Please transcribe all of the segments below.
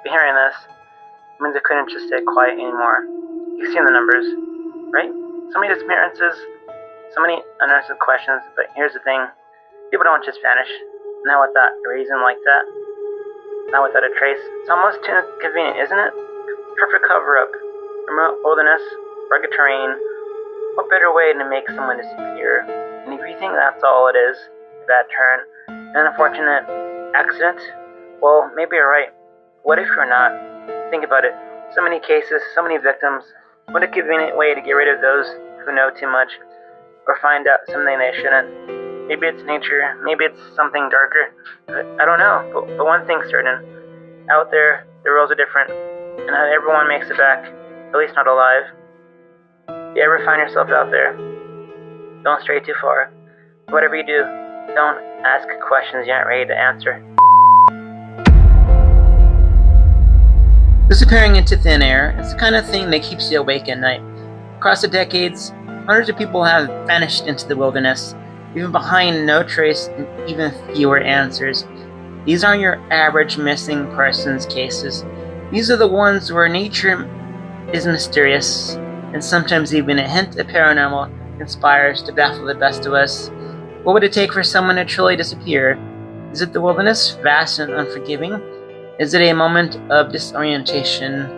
But hearing this means I couldn't just stay quiet anymore. You've seen the numbers, right? So many disappearances, so many unanswered questions, but here's the thing. People don't just vanish. Not without a reason like that. Not without a trace. It's almost too convenient, isn't it? Perfect cover-up. Remote wilderness, rugged terrain. What better way to make someone disappear? And if you think that's all it is, a bad turn, an unfortunate accident, well, maybe you're right. What if you're not? Think about it. So many cases, so many victims. What a convenient way to get rid of those who know too much or find out something they shouldn't. Maybe it's nature, maybe it's something darker. I don't know, but one thing's certain. Out there, the rules are different, and not everyone makes it back, at least not alive. If you ever find yourself out there, don't stray too far. Whatever you do, don't ask questions you aren't ready to answer. Disappearing into thin air is the kind of thing that keeps you awake at night. Across the decades, hundreds of people have vanished into the wilderness, leaving behind no trace and even fewer answers. These aren't your average missing persons cases. These are the ones where nature is mysterious, and sometimes even a hint of paranormal conspires to baffle the best of us. What would it take for someone to truly disappear? Is it the wilderness, vast and unforgiving? Is it a moment of disorientation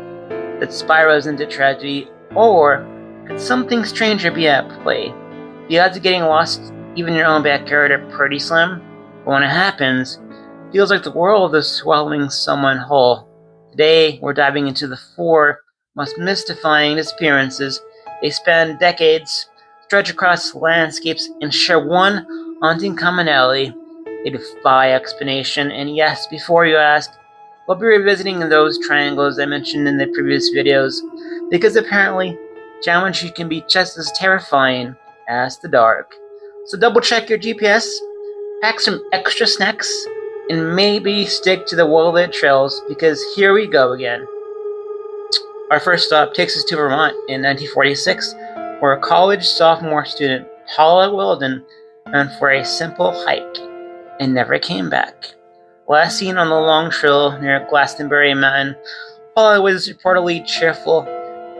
that spirals into tragedy? Or could something stranger be at play? The odds of getting lost, even in your own backyard, are pretty slim. But when it happens, it feels like the world is swallowing someone whole. Today, we're diving into the 4 most mystifying disappearances. They span decades, stretch across landscapes, and share one haunting commonality. They defy explanation. And yes, before you ask, we'll be revisiting those triangles I mentioned in the previous videos, because apparently, geometry can be just as terrifying as the dark. So double check your GPS, pack some extra snacks, and maybe stick to the well-lit trails, because here we go again. Our first stop takes us to Vermont in 1946, where a college sophomore student, Paula Welden, went for a simple hike and never came back. Last seen on the long trail near Glastonbury Mountain, Paula was reportedly cheerful,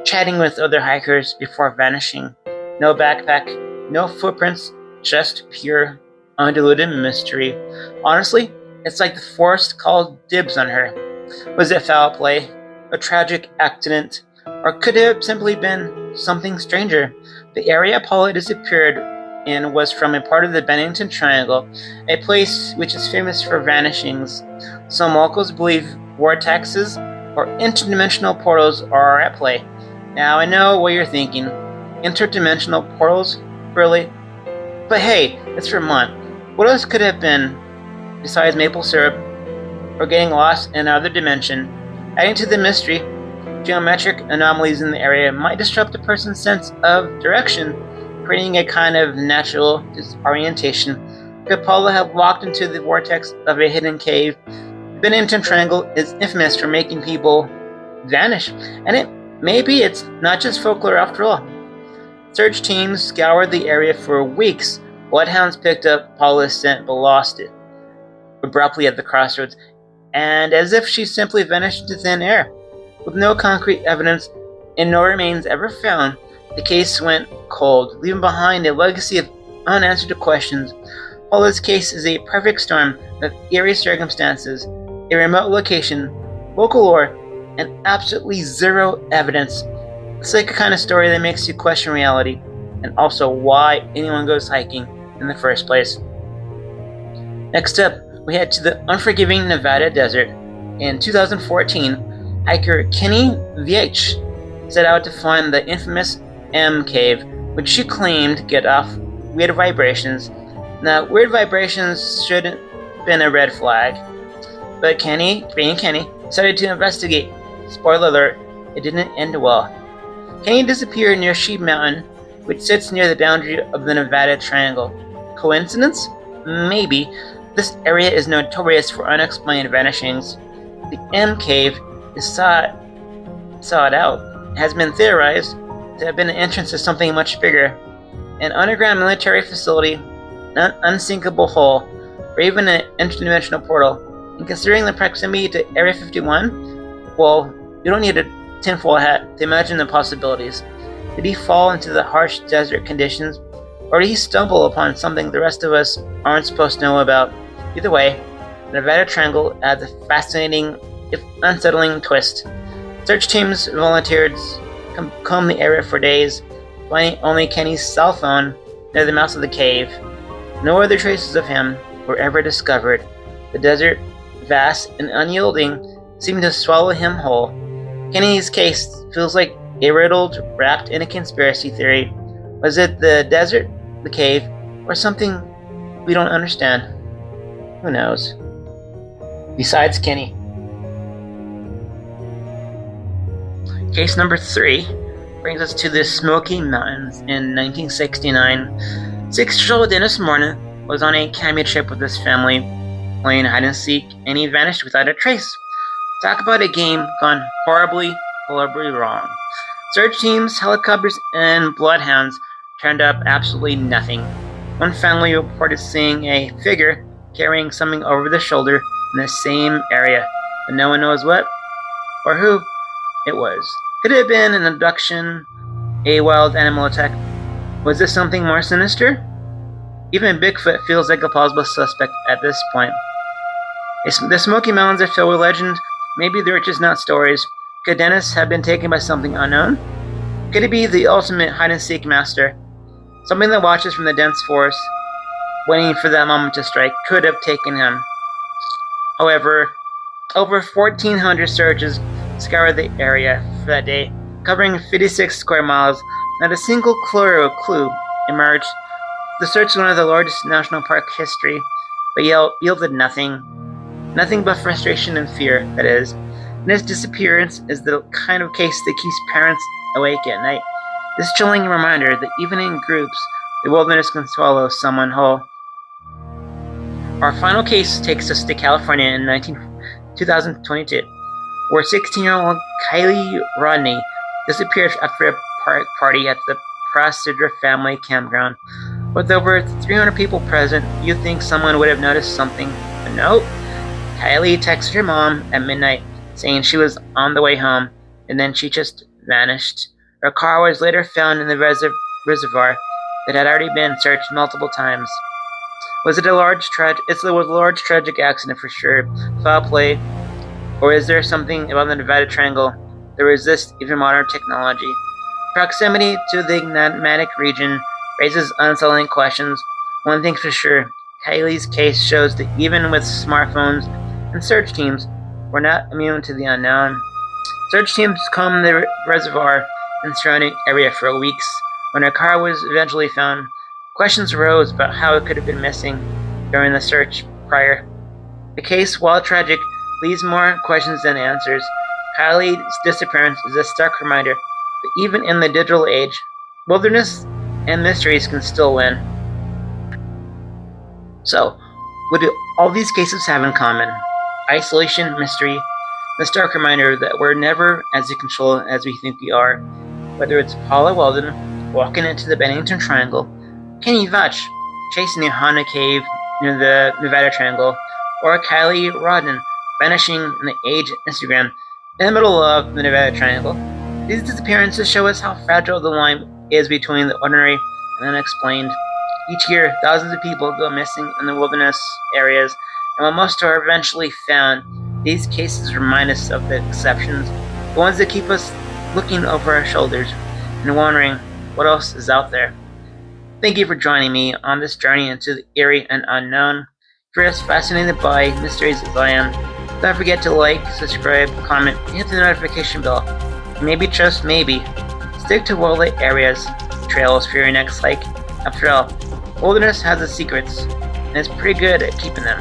chatting with other hikers before vanishing. No backpack, no footprints, just pure, undiluted mystery. Honestly, it's like the forest called dibs on her. Was it foul play, a tragic accident, or could it have simply been something stranger? The area Paula disappeared in was from a part of the Bennington Triangle, a place which is famous for vanishings. Some locals believe vortexes or interdimensional portals are at play. Now I know what you're thinking. Interdimensional portals? Really? But hey, it's Vermont. What else could it have been besides maple syrup or getting lost in another dimension? Adding to the mystery, geometric anomalies in the area might disrupt a person's sense of direction, creating a kind of natural disorientation. Could Paula have walked into the vortex of a hidden cave? The Bennington Triangle is infamous for making people vanish, and maybe it's not just folklore after all. Search teams scoured the area for weeks. Bloodhounds picked up Paula's scent but lost it abruptly at the crossroads, and as if she simply vanished into thin air. With no concrete evidence and no remains ever found, the case went cold, leaving behind a legacy of unanswered questions. Paula's case is a perfect storm of eerie circumstances, a remote location, local lore, and absolutely zero evidence. It's like a kind of story that makes you question reality, and also why anyone goes hiking in the first place. Next up, we head to the unforgiving Nevada desert. In 2014, hiker Kenny Veach set out to find the infamous M Cave, which she claimed get off weird vibrations. Now, weird vibrations shouldn't have been a red flag, but Kenny, being Kenny, decided to investigate. Spoiler alert, it didn't end well. Kenny disappeared near Sheep Mountain, which sits near the boundary of the Nevada Triangle. Coincidence? Maybe. This area is notorious for unexplained vanishings. The M Cave is sought out. It has been theorized to have been the entrance to something much bigger. An underground military facility, an unsinkable hole, or even an interdimensional portal. And considering the proximity to Area 51, Well, you don't need a tinfoil hat to imagine the possibilities. Did he fall into the harsh desert conditions, or did he stumble upon something the rest of us aren't supposed to know about? Either way, the Nevada Triangle adds a fascinating, if unsettling, twist. Search teams volunteered combed the area for days, finding only Kenny's cell phone near the mouth of the cave. No other traces of him were ever discovered. The desert, vast and unyielding, seemed to swallow him whole. Kenny's case feels like a riddle wrapped in a conspiracy theory. Was it the desert, the cave, or something we don't understand? Who knows? Besides Kenny. Case number 3 brings us to the Smoky Mountains in 1969. 6-year-old Dennis Morton was on a camping trip with his family, playing hide and seek, and he vanished without a trace. Talk about a game gone horribly wrong. Search teams, helicopters, and bloodhounds turned up absolutely nothing. One family reported seeing a figure carrying something over the shoulder in the same area, but no one knows what or who it was. Could it have been an abduction, a wild animal attack? Was this something more sinister? Even Bigfoot feels like a plausible suspect at this point. The Smoky Mountains are filled with legend. Maybe they're just not stories. Could Dennis have been taken by something unknown? Could he be the ultimate hide-and-seek master? Something that watches from the dense forest, waiting for that moment to strike, could have taken him. However, over 1,400 searches scoured the area for that day, covering 56 square miles. Not a single clue emerged. The search is one of the largest national park history, but yielded nothing. Nothing but frustration and fear, that is. And his disappearance is the kind of case that keeps parents awake at night. This chilling reminder that even in groups, the wilderness can swallow someone whole. Our final case takes us to California in 2022, where 16-year-old Kiely Rodni disappeared after a party at the Prasidra family campground. With over 300 people present, you'd think someone would have noticed something, but nope. Kiely texted her mom at midnight, saying she was on the way home, and then she just vanished. Her car was later found in the reservoir that had already been searched multiple times. Was it a large tragic accident for sure, foul play, or is there something about the Nevada Triangle that resists even modern technology? Proximity to the enigmatic region raises unsettling questions. One thing's for sure, Kiely's case shows that even with smartphones and search teams, we're not immune to the unknown. Search teams combed the reservoir and surrounding area for weeks. When her car was eventually found, questions arose about how it could have been missing during the search prior. The case, while tragic, leaves more questions than answers. Kiely's disappearance is a stark reminder that even in the digital age, wilderness and mysteries can still win. So, what do all these cases have in common? Isolation, mystery, the stark reminder that we're never as in control as we think we are. Whether it's Paula Welden walking into the Bennington Triangle, Kenny Veach chasing a Honda cave near the Nevada Triangle, or Kiely Rodni vanishing in the age of Instagram in the middle of the Nevada Triangle. These disappearances show us how fragile the line is between the ordinary and unexplained. Each year, thousands of people go missing in the wilderness areas, and while most are eventually found, these cases remind us of the exceptions, the ones that keep us looking over our shoulders and wondering what else is out there. Thank you for joining me on this journey into the eerie and unknown. If you're as fascinated by mysteries as I am, don't forget to like, subscribe, comment, and hit the notification bell. And maybe, just maybe, stick to wildlife areas, trails for your next hike. After all, wilderness has its secrets, and it's pretty good at keeping them.